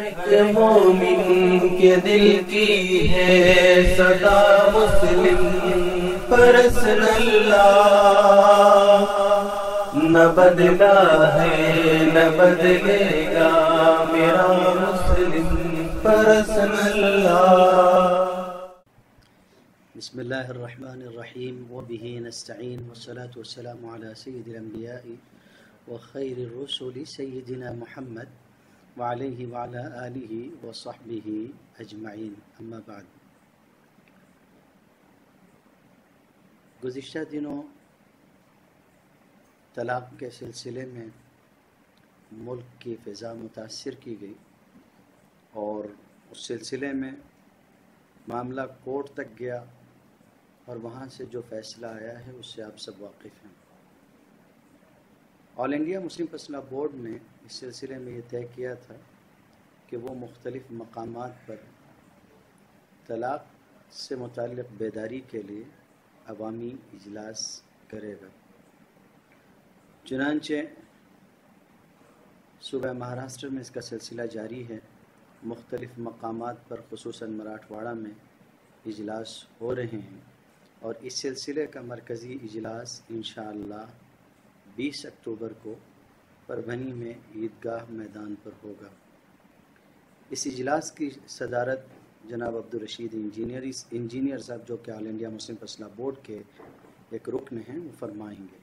ایک مومن کے دل کی ہے صدا مسلم پرسن اللہ، نہ بدلا ہے نہ بدلے گا میرا مسلم پرسن اللہ۔ بسم اللہ الرحمن الرحیم وبہ نستعین والصلاة والسلام علی سید الانبیاء وخیر الرسل سیدنا محمد وعلیہ وعلی آلہ وصحبہ اجمعین، اما بعد۔ گزشتہ دنوں طلاق کے سلسلے میں ملک کی فضا متاثر کی گئی اور اس سلسلے میں معاملہ کورٹ تک گیا اور وہاں سے جو فیصلہ آیا ہے اس سے آپ سب واقف ہیں۔ آل انڈیا مسلم فیصلہ بورڈ نے اس سلسلے میں یہ طے کیا تھا کہ وہ مختلف مقامات پر طلاق سے متعلق بیداری کے لیے عوامی اجلاس کرے گا۔ چنانچہ صوبہ مہاراشٹر میں اس کا سلسلہ جاری ہے۔ مختلف مقامات پر خصوصاً مراٹھواڑہ میں اجلاس ہو رہے ہیں اور اس سلسلے کا مرکزی اجلاس انشاءاللہ 20 اکتوبر کو پربھنی میں عیدگاہ میدان پر ہوگا۔ اس اجلاس کی صدارت جناب عبدالرشید انجینئر صاحب، جو کہ آل انڈیا مسلم فیصلہ بورڈ کے ایک رکن ہیں، وہ فرمائیں گے۔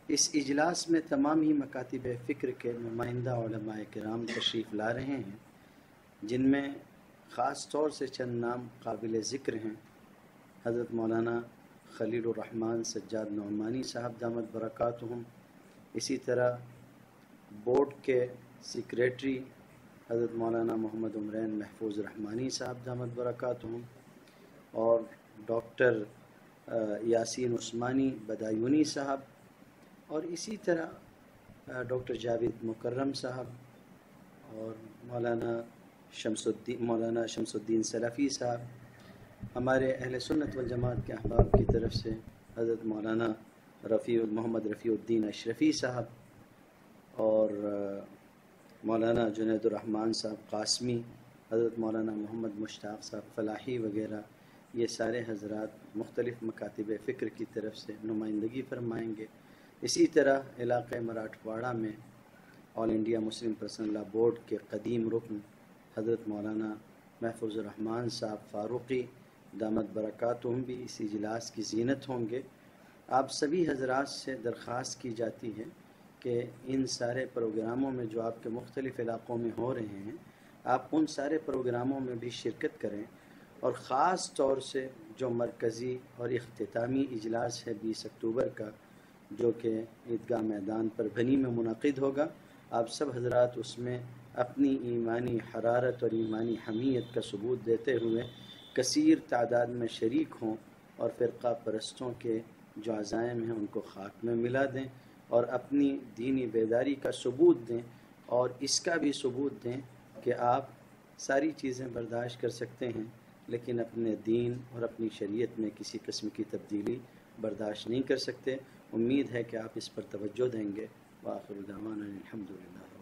اس اجلاس میں تمام ہی مکاتب فکر کے نمائندہ علماء کرام تشریف لا رہے ہیں، جن میں خاص طور سے چند نام قابل ذکر ہیں۔ حضرت مولانا خلیل الرحمن سجاد نعمانی صاحب دامت برکاتہم، اسی طرح بورڈ کے سیکریٹری حضرت مولانا محمد عمرین محفوظ رحمانی صاحب دامت برکاتہم، اور ڈاکٹر یاسین عثمانی بدایونی صاحب، اور اسی طرح ڈاکٹر جاوید مکرم صاحب اور مولانا شمس الدین سلفی صاحب۔ ہمارے اہل سنت والجماعت کے احباب کی طرف سے حضرت مولانا محمد رفیع الدین اشرفی صاحب اور مولانا جنید الرحمن صاحب قاسمی، حضرت مولانا محمد مشتاق صاحب فلاحی وغیرہ، یہ سارے حضرات مختلف مکاتب فکر کی طرف سے نمائندگی فرمائیں گے۔ اسی طرح علاقہ مراٹھواڑہ میں آل انڈیا مسلم فیصلہ بورڈ کے قدیم رکن حضرت مولانا محفوظ الرحمن صاحب فاروقی دامت برکاتہم بھی اس اجلاس کی زینت ہوں گے۔ آپ سبھی حضرات سے درخواست کی جاتی ہے کہ ان سارے پروگراموں میں جو آپ کے مختلف علاقوں میں ہو رہے ہیں، آپ ان سارے پروگراموں میں بھی شرکت کریں، اور خاص طور سے جو مرکزی اور اختتامی اجلاس ہے 20 اکتوبر کا، جو کہ عیدگاہ میدان پربھنی میں منعقد ہوگا، آپ سب حضرات اس میں اپنی ایمانی حرارت اور ایمانی حمیت کا ثبوت دیتے ہوئے کثیر تعداد میں شریک ہوں اور فرقہ پرستوں کے جو عزائم ہیں ان کو خاک میں ملا دیں اور اپنی دینی بیداری کا ثبوت دیں، اور اس کا بھی ثبوت دیں کہ آپ ساری چیزیں برداشت کر سکتے ہیں لیکن اپنے دین اور اپنی شریعت میں کسی قسم کی تبدیلی برداشت نہیں کر سکتے۔ امید ہے کہ آپ اس پر توجہ دیں گے۔ وآخر دعوانا الحمدللہ۔